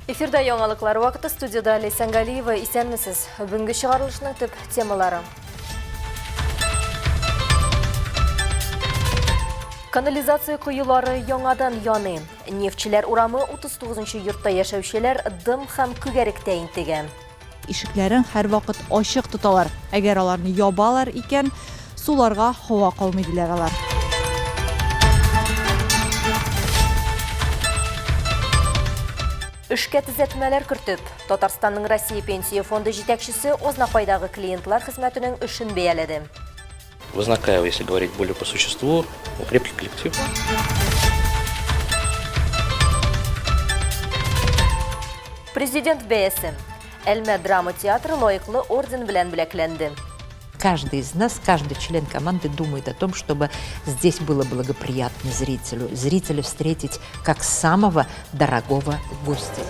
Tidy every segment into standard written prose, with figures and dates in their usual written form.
Эфирда яңалыклар вакыты, студияда Лейсан Галиева. Исәнмесез? Бүгенге чыгарылышның төп темалары. Канализация куюлары яңадан яный. Нефтчеләр урамы 39-нчы йортта яшәүчеләр дым һәм күгәректә интегән. Ишекләрен һәр вакыт ачык тоталар. Әгәр аларны ябалар икән, суларга һава калмый диләр алар. Эшкә төзәтмәләр кертеп, Татарстанның Россия пенсия фонды җитәкчесе Ознакайдагы клиентлар хезмәтенең эшен бәяләде. В Ознакаево, если говорить более по существу, крепкий коллектив. Президент бәясе. Әлмә драма театры лаеклы орден белән бүләкләнде. Каждый из нас, каждый член команды думает о том, чтобы здесь было благоприятно зрителю. Зрителя встретить как самого дорогого гостя.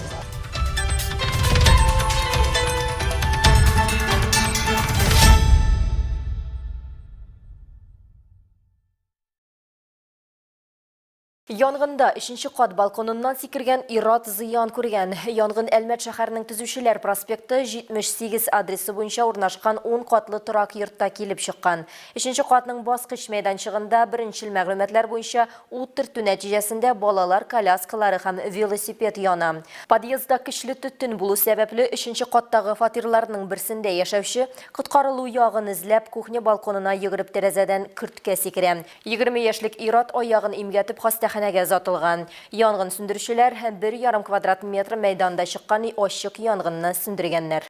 Янгында 3-нче кат балконыннан сикергән ир-ат зыян күргән. Янгын Әлмәт шәһәренең Төзүчеләр проспекты 78 адресы буенча урнашкан 10 катлы торак йортта килеп чыккан. 3-нче катның баскыч мәйданчыгында беренчел мәгълүматлар буенча ут төртү нәтиҗәсендә балалар коляскалары һәм велосипед яна. Подъездда көчле төтен булу сәбәпле 3-нче каттагы фатирларның берсендә яшәүче коткарылу ягын эзләп кухня балконына йөгереп тәрәзәдән көрткә сикерә. 20 яшьлек ир-ат аягын имгәтеп хастаханәгә затылган. Янгын сүндерүчеләр 1,5 квадрат метр мәйданда чыккан ачык янгынны сүндергәннәр.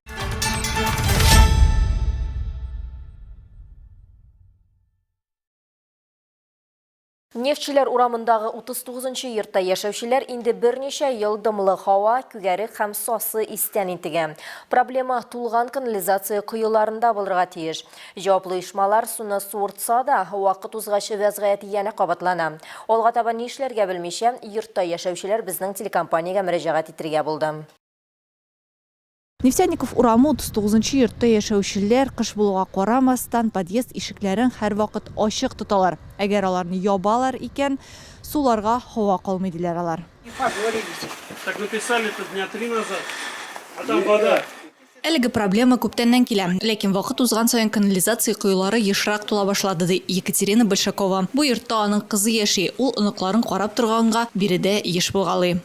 Нефтчеләр урамындагы 39-нчы йортта яшәүчеләр инде берничә ел дымлы һава, күгәрек һәм сасы истән интегән. Проблема тулган канализация куюларында булырга тиеш. Җаваплы ишмалар суны суыртса да, вакыт узгачы вәзгыять янә кабатлана. Алга таба ни эшләргә белмичә, йортта яшәүчеләр безнең телекомпаниягә мөрәҗәгать итәргә булды. Нефтяников урамы 39-нчы йортта яшәүчеләр кыш булуга карамастан подъезд ишекләрен һәр вакыт ачык тоталар. Әгәр аларны ябалар икән, суларга һава калмый диләр алар. Так написали это дня 3 назад, а там вода. Әлеге проблема күптәннән килә, ләкин вакыт узган саен канализация куюлары ешрак тула башлады, ди Екатерина Большакова. Бу йортта аның кызы яши, ул оныкларын карап торганга биредә еш булгалый.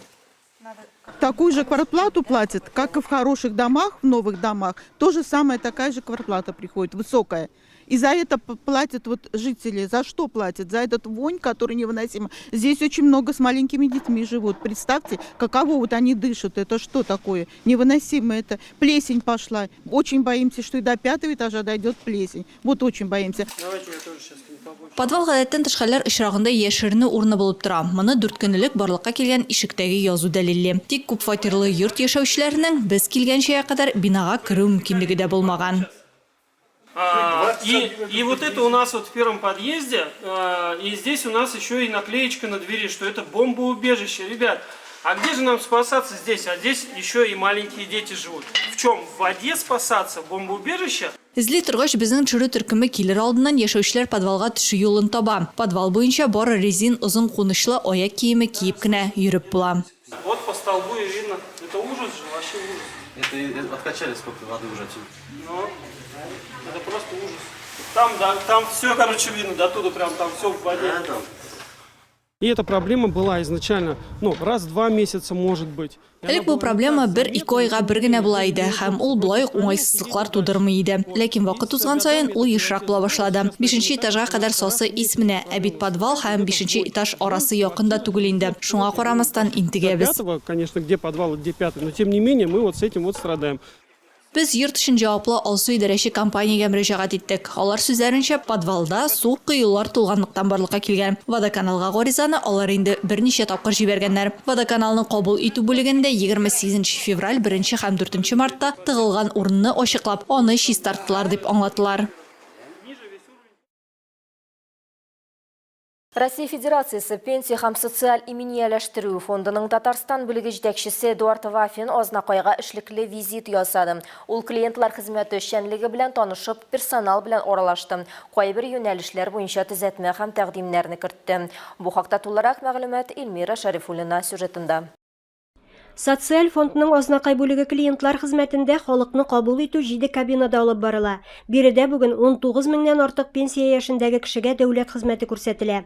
Такую же квартплату платят, как и в хороших домах, в новых домах. То же самое, такая же квартплата приходит, высокая. И за это платят вот жители. За что платят? За этот вонь, который невыносим. Здесь очень много с маленькими детьми живут. Представьте, каково вот они дышат. Это что такое? Невыносимо это. Плесень пошла. Очень боимся, что и до 5-го этажа дойдет плесень. Вот очень боимся. Давайте я тоже сейчас побольше. Подвал гадәттән тыш хәлләр очрагында яшерне урыны булып тора. Моны 4 көнлек барлыкка килгән ишектәге язу дәлилле. Тик күп фатирлы йорт яшәүчеләренең без килгәнчәгә кадәр бинага керү мөмкинлеге дә булмаган. И вот это у нас вот в первом подъезде, и здесь у нас еще и наклеечка на двери, что это бомбоубежище. Ребят, а где же нам спасаться здесь? А здесь еще и маленькие дети живут. В чем? В воде спасаться? Бомбоубежище? Изли торгач безнең чыры төркеме килер алдыннан яшәүчеләр подвалга төшү юлын таба. Подвал буенча бары резин озын кунышлы аяк киеме киеп кенә йөреп була. Вот по столбу и видно. Это ужас же, вообще ужас. Это откачали сколько воды уже отсюда. Но это просто ужас. Там, да, там все, короче, видно, до туда прям там все в воде. И эта проблема была изначально, раз-два месяца может быть. Элек бу проблема 1-2 айга бер генә була иде һәм ул булай ук уңайсызлыклар тудырмый иде. Ләкин вакыт узган саен ул ешрак була башлады. 5-нче этажга кадәр сосы исменә, ә бит подвал һәм 5-нче этаж арасы якында түгел инде. Шуңа карамастан интегәбез. Пятого, конечно, где подвал, где пятый, но тем не менее мы вот с этим вот страдаем. Без йорт өчен җаваплы алсу идарәче компаниягә мөрәҗәгать иттек. Алар сүзләренчә, подвалда су кыюлар тулганлыктан барлыкка килгән. Водоканалга гаризаны алар инде берничә тапкыр җибәргәннәр. Водоканалның кабул итү бүлегендә 28 февраль 1 һәм 4 мартта тыгылган урынны ачыклап, аны чистарттылар дип аңлатылар. Россия Федерациясы пенсия һәм социаль иминиятләштерү фондының Татарстан бүлеге җитәкчесе Эдуард Вафин Ознакайга эшлекле визит ясады. Ул клиентлар хезмәте эшчәнлеге белән танышып, персонал белән аралашты. Кайбер юнәлешләр буенча төзәтмә һәм тәкъдимнәрне кертте. Бу хакта тулырак мәгълүмат Эльмира Шарифуллина сюжетында. Социаль фондның азнакай бүлеге клиентлар хезмәтендә халыкны кабул итү 7 кабинада алып барыла. Биредә бүген 19 меңнән артык пенсия яшендәге кешегә дәүләт хезмәте күрсәтелә.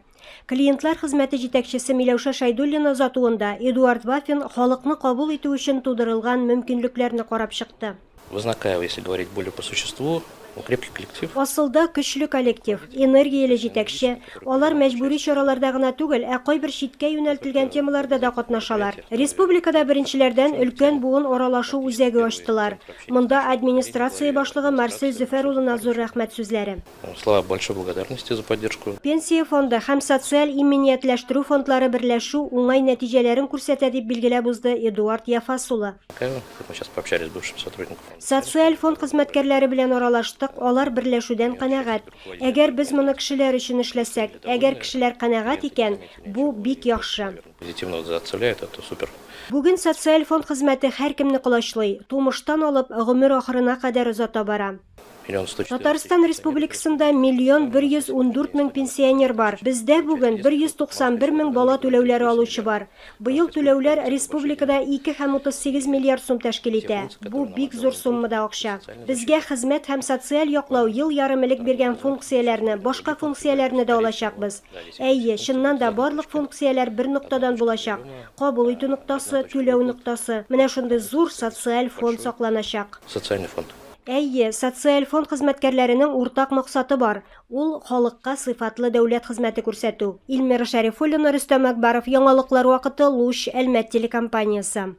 Клиентлар хезмәте җитәкчесе Миләүшә Шайдуллина озатуында Эдуард Вафин халыкны кабул итү өчен тудырылган мөмкинлекләрне карап чыкты. В Знаково, если говорить более по существу, крепкий коллектив. Асылда көчле коллектив, энергияле җитәкче, алар мәҗбүри чараларда гына түгел, кайбер читкә юнәлтелгән темаларда да катнашалар. Республикада беренчеләрдән өлкән буын аралашу үзәге ачтылар. Монда администрация башлыгы Марсель Зөфәр улына зур рәхмәт сүзләре. Слова большой благодарности за поддержку. Пенсия фонды һәм социаль иминиятләштерү фондлары берләшү уңай нәтиҗәләрен күрсәтә дип билгеләп узды Эдуард Яфас улы. Мы сейчас пообщались с бывшим сотрудником. Социаль фонд хезмәткәрләре белән аралаштык, алар берләшүдән канәгать. Әгәр без моны кешеләр өчен эшләсәк, әгәр кешеләр канәгать икән, бу бик яхшы. Позитивно зацепляет, это супер. Бүген социаль фонд хезмәте һәркемне кулачлый, тумыштан алып гомер ахырына кадәр озата бара. Татарстан Республикасында 1,114 мең пенсионер бар. Бездә бүген 191 мең бала түләүләре алучы бар. Быел түләүләр республикада 2,38 миллиард сум тәшкил итә. Бу бик зур суммада акча. Безгә хезмәт һәм социаль яклау ел ярым элек биргән функцияләрне, башка функцияләрне дә алачакбыз. Әйе, чыннан да барлык функцияләр бер ноктадан булачак. Кабул итү ноктасы, түләү ноктасы. Менә шундый зур социаль фонд сакланачак. Социальный фонд. Әйе, социаль фонд хезмәткәрләренең уртак максаты бар. Ул халыкка сыйфатлы дәүләт хезмәте күрсәтү. Илмира Шәрифуллина, Рөстәм Әкбаров, Яңалыклар вакыты, Луч, Әлмәт телекомпаниясы.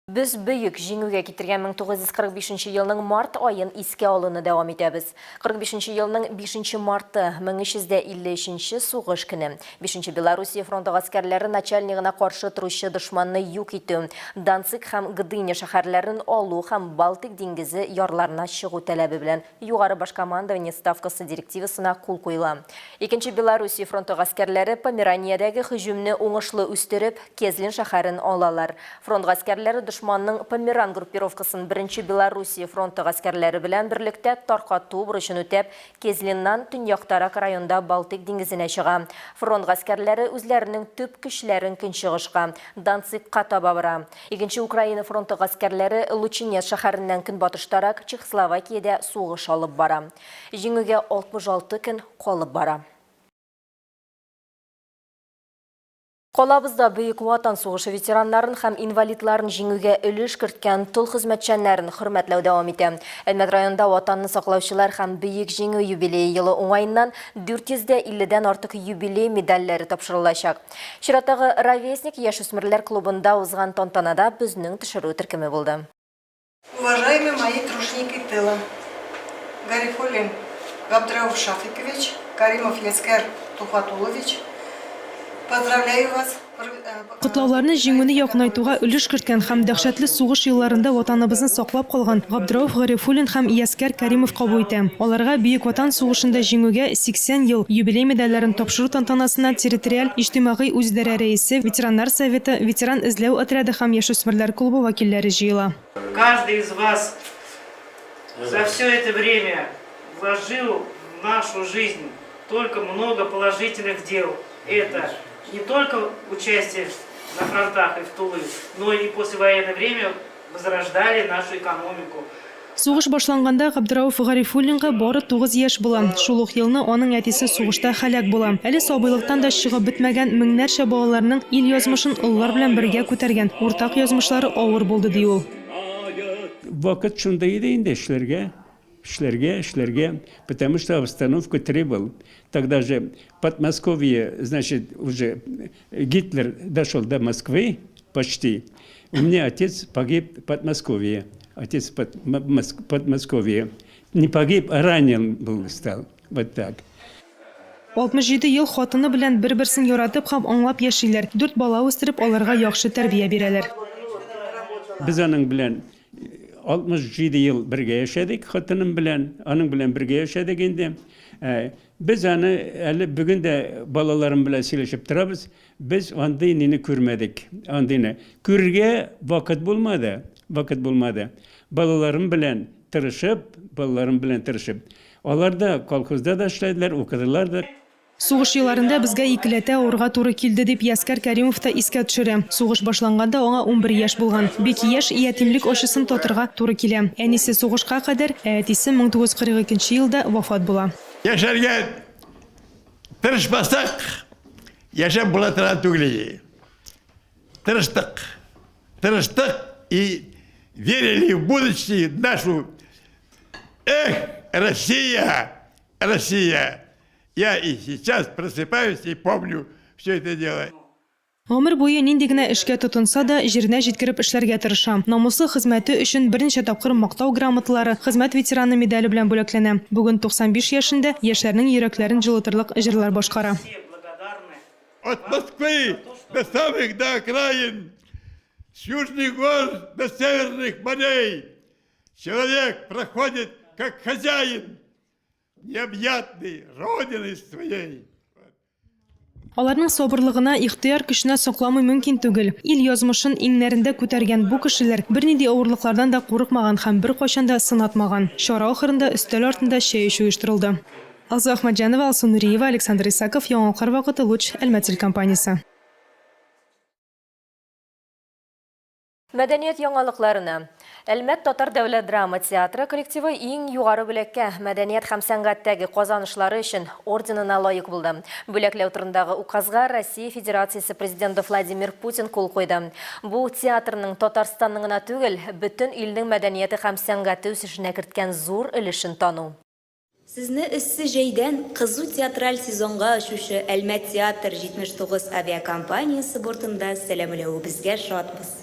Біз бүйік жеңуге кетірген 1945 елның март айын иске алуны дәвам етәбіз. 45 елның 5 марты 1353 суғыш күні. 5 Белоруссия фронты ғаскерлері начальнигына қаршы тұрышы дұшманны юк ету, Данцик һәм Гдыня шәһәрләрен алу һәм Балтик диңгезе ярларына шығу тәләбі белән юғары башкомандование ставкасы директивасына кул қойыла. 2 Белоруссия фронты ғаскерлері Помераниядәге һөҗүмне уңышлы үстереп, Кезлин шәһәрен алалар. Фронт ғаскерлері душманның Померан группировкасын 1 Белоруссия фронты ғаскерлері белән берлектә таркату бурычын үтәп, Кезлиннан төньяктарак районда Балтик диңгезенә чыга. Фронт ғаскерлері үзләренең төп көчләрен көнчыгышка, Данцикка таба бара. 2 Украина фронты ғаскерлері Лучинец шәһәреннән көнбатыштарак Чехословакиядә сугыш алып бара. Җиңүгә 66 көн калып бара. Колабызда бүйік ватан сугышы ветераннарын һәм инвалидларын җиңүгә өлеш керткән тыл хезмәтчәннәрен хөрмәтләү дәвам итә. Әлмәт районында ватанны саклаучылар һәм бүйік җиңү юбилее елы уңаеннан 450-дән артык юбилей медальләре тапшырылачак. Чираттагы Ровесник яшүсмерләр клубында узган тантанада безнең төшерү төркеме булды. Уважаемые мои труженики тыла, Гарифуллин Габдрауф Шафикович, Каримов Яскер Тухатулович, поздравляю вас. Котлауларны җиңүне якынайтуга өлеш керткән һәм дәһшәтле сугыш елларында ватаныбызны саклап калган Габдрауф Гарифуллин һәм Яскер Каримов кабул итә. Аларга Бөек Ватан сугышында җиңүгә 80 ел юбилей медальләрен тапшыру тантанасына территориаль иҗтимагый үзидарә рәисе, ветераннар советы, ветеран эзләү отряды һәм яшүсмерләр клубы вәкилләре җыела. Каждый из вас за все это время вложил в нашу жизнь только много положительных дел. Это не только участие на фронтах и в тылу, но и послевоенное время возрождали нашу экономику. Сугыш башланганда Габдрауф Гарифуллинга бары 9 яшь була. Шул ук елны аның әтисе сугышта һәлак була. Әле сабыйлыктан да чыгып бетмәгән меңнәрчә балаларның ил язмышын уллар белән бергә күтәргән уртак язмышлары авыр булды ди ул. Вакыт шунда иде инде эшләргә, потому что обстановка требовала. Тогда же Подмосковье, значит, уже Гитлер дошел до Москвы почти. У меня отец погиб в Подмосковье. Отец Подмосковье. Не погиб, а ранен был, стал. Вот так. 67 ел хатыны белән бер-берсен яратып һәм аңлап яшиләр. 4 бала үстереп, аларга яхшы тәрбия бирәләр. Без аның белән 67 ел бергә яшәдек, хатыным белән, аның белән бергә яшәдек инде. Biz аны әле бүген дә балаларым белән сөйләшеп торабыз. Без андый нине күрмәдек. Андыйны күргә вакыт булмады. Балаларым белән тырышып, Алар да колхозда да эшләделәр, укыдылар да. Сугыш елларында безгә икеләтә авырга туры килде дип Яскәр Кәримов та искә төшерә. Сугыш башланганда аңа 11 яшь булган. Бик яшь ятимлек ачысын татырга туры килә. Әнисе сугышка кадәр, әтисе 1942 елда вафат була. Яшәргә тырышмасак, яшәп була торган түгел. Тырыштык и верили в будущее нашу. Эх, Россия, Россия! Я и сейчас просыпаюсь и помню все это дело. Гомер буе нинди генә эшкә тотынса да, җиренә җиткереп эшләргә тырыша. Намуслы хезмәте өчен берничә тапкыр мактау грамоталары, хезмәт ветераны медале белән бүләкләнә. Бүген 95 яшендә яшьләрнең йөрәкләрен җылытырлык җырлар башкара. От Москвы до самых до окраин, с южных гор до северных морей, человек проходит как хозяин необъятной родины своей. Аларның сабырлыгына, ихтыяр көченә сакламый мөмкин түгел. Ил язмышын иңнәрендә күтәргән бу кешеләр бернинди авырлыклардан да курыкмаган һәм беркайчан да сынатмаган. Шара ахырында өстәл артында чәй эчү оештырылды. Алза Ахмаджанова, Алсу Нуриева, Александр Исаков, Яңалкар вакыты, Луч, Әлмәт компаниясе. Мәдәният яңалыкларына. Әлмәт Татар дәүләт драма театры коллективы иң югары бүләккә мәдәният һәм сәнгатьтәге казанышлары өчен орденына лаек булды. Бүләкләү турындагы указга Россия Федерациясе президенты Владимир Путин кул куйды. Бу театрның Татарстанның гына түгел, бөтен илнең мәдәнияте һәм сәнгате үсешенә керткән зур өлешен тану. Сезне эссе җәйдән кызу театраль сезонга ачучы Әлмәт театр 79 авиакомпаниясе бортында сәламләү безгә шатбыз.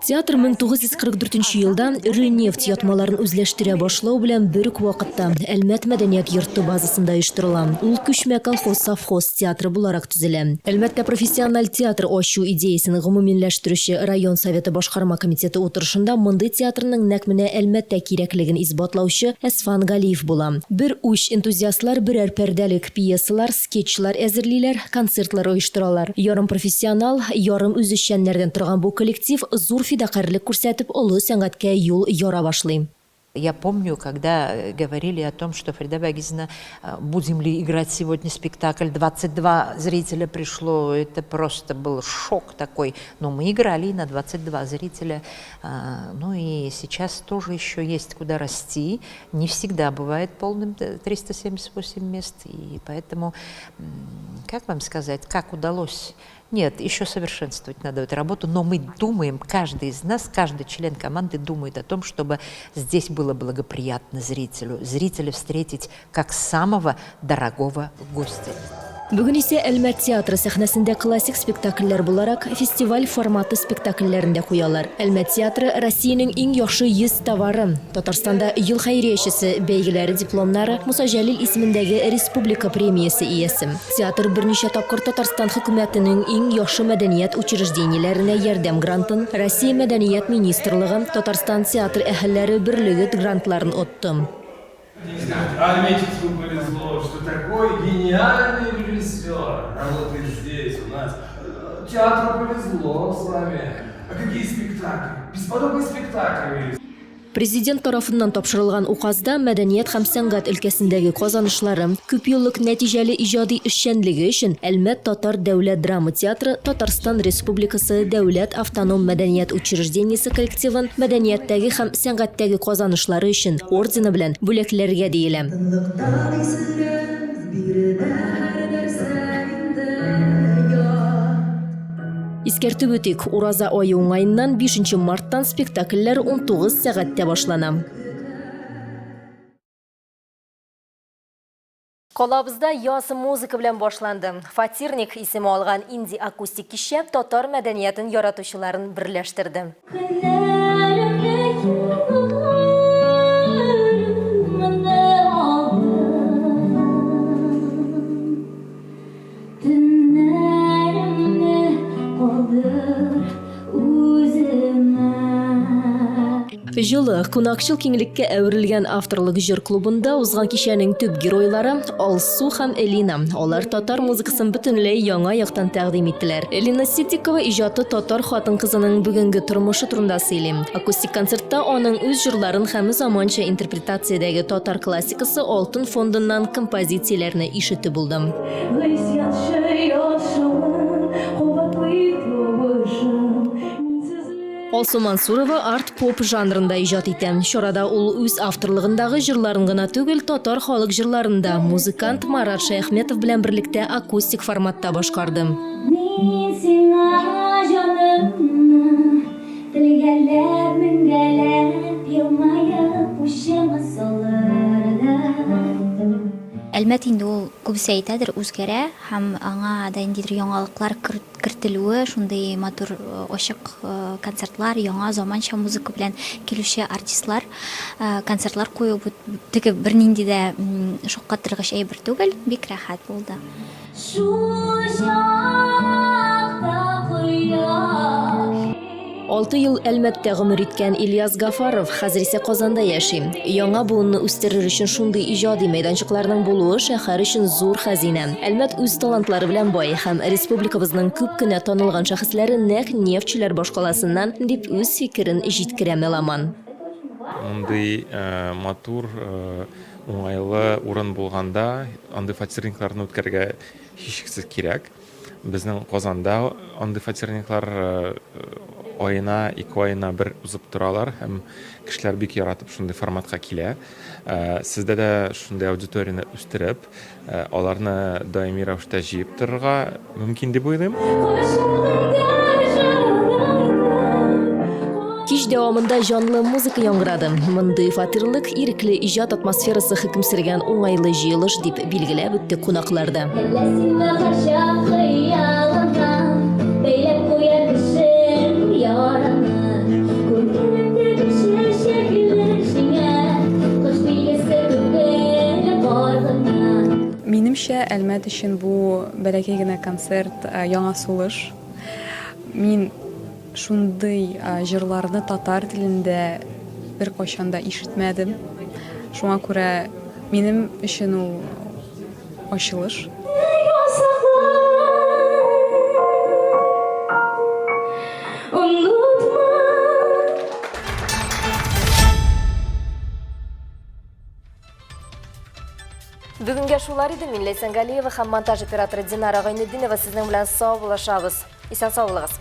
Театр 1944 елда iri нефть ятмаларын үзләштерә башлау белән бер үк вакытта Әлмәт мәдәният йорты базасында оештырыла. Ул күчмә колхоз-совхоз театры буларак төзелә. Әлмәттә профессиональ театр ачу идеясын гомумиләштерүче район советы башкарма комитеты утырышында мондый театрның нәкъ менә Әлмәттә кирәклеген исбатлаучы Әсфан Галиев була. Бер уч энтузиастлар берәр пәрдәлек пьесалар, скетчлар әзерлиләр, концертлар оештыралар. Ярым профессионал, ярым үзешчәннәрдән торган бу коллектив зур фидакарлык күрсәтеп олы сәнгатькә юл яра башлый. Я помню, когда говорили о том, что Фарида Багизовна, будем ли играть сегодня спектакль, 22 зрителя пришло, это просто был шок такой. Но мы играли на 22 зрителя, ну и сейчас тоже еще есть куда расти. Не всегда бывает полным 378 мест, и поэтому, как вам сказать, как удалось? Нет, еще совершенствовать надо эту работу, но мы думаем, каждый из нас, каждый член команды думает о том, чтобы здесь было благоприятно зрителю. Зрителя встретить как самого дорогого гостя. Бүген исә Әлмәт театры сәхнәсендә классик спектакльләр буларак фестиваль форматы спектакльләрендә куялар. Әлмәт театры Россиянең иң яхшы 100 товары. Татарстанда ел хәйриячесе бәйгеләре дипломнары, Муса Җәлил исемендәге республика премиясе иясе. Театр берничә тапкыр Татарстан хөкүмәтенең иң яхшы мәдәният учреждениеләренә ярдәм грантын, Россия мәдәният министрлыгы, Татарстан театр әһелләре берлеге грантларын отты. Армейчику повезло, что такой гениальный режиссер работает здесь у нас. Театру повезло с вами. А какие спектакли? Бесподобные спектакли. Президент тарафыннан тапшырылган указда мәдәният һәм сәнгать өлкәсендәге казанышлары, күп еллык нәтиҗәле иҗади эшчәнлеге өчен Әлмәт Татар дәүләт драма театры Татарстан Республикасы дәүләт автоном мәдәният учреждениесе коллективын мәдәнияттәге һәм сәнгатьтәге казанышлары өчен ордены белән бүләкләргә диелә. Искәртеп үтик, Ураза айы уңайыннан 5 марттан спектакльләр 19 сәгатьтә башлана. Калабызда яз музыка белән башланды. Фатирник исеме алган инди-акустик кичә татар мәдәниятын яратучыларын берләштерде. Жылы Кунакчыл кеңлекке әверелгән авторлык җыр клубында узган кичәнең төп геройлары Алсу һәм Элина. Алар татар музыкасын бөтенләй яңа яктан тәкъдим иттеләр. Элина Ситикова иҗаты татар хатын-кызының бүгенге тормышы турында сөйли. Акустик концертта аның үз җырларын һәм заманча интерпретациядәге татар классикасы Алтын фондыннан композицияләрне ишетеп булдым. Алсу Мансурова арт-поп жанрында иҗат итә. Чарада ул үз авторлыгындагы җырларын гына түгел, татар халык җырларында музыкант Марат Шәйхметов белән берлектә акустик форматта башкарды. Әлбәттә инде ул күбесе әйтәдер үзгәрә һәм аңа да ниндидер яңалыклар кертелүе, шундый матур ачык концертлар, яңа заманча музыка белән килүче артистлар концертлар кую теге бернинди дә шаккатыргыч әйбер түгел, бик рәхәт булды. 6 ел Әлмәттә гомер иткән Ильяс Гафаров хәзер исә Казанда яши. Яңа буынны үстерер өчен шундый иҗади мәйданчыкларның булуы шәһәр өчен зур хәзинә. Әлмәт үз талантлары белән бай һәм республикабызның күп кенә танылган шәхесләре нәкъ Нефтьчеләр башкаласыннан дип үз фикерен җиткерә Меламан. Мондый матур уңайлы урын булганда, андый фатирникларны үткәргә һичшиксез кирәк. Безнең Казанда андый фатирниклар айына, 2 айына бер узып торалар һәм кешеләр бик яратып шундый форматка килә. Сездә дә шундый аудиторияны үстереп, аларны даими рәвештә җыеп торырга мөмкин дип уйлыйм. Кич дәвамында җанлы музыка яңгырады. Мондый фатирлык, ирекле иҗат атмосферасы хөкем сөргән уңайлы җыелыш дип билгеләп үтте кунакларда. Минемчә, Әлмәт өчен бу бәләкәй генә концерт, яңа сулыш. Мин шундый җырларны татар телендә бер кайчан да ишетмәдем. Шуңа күрә минем өчен ул ачылыш. Бүгенге шулар иде. Мин Ләйсән Галиева һәм монтаж операторы Динара Гайнетдинова сезнең белән сау булышабыз. Исән сау булыгыз.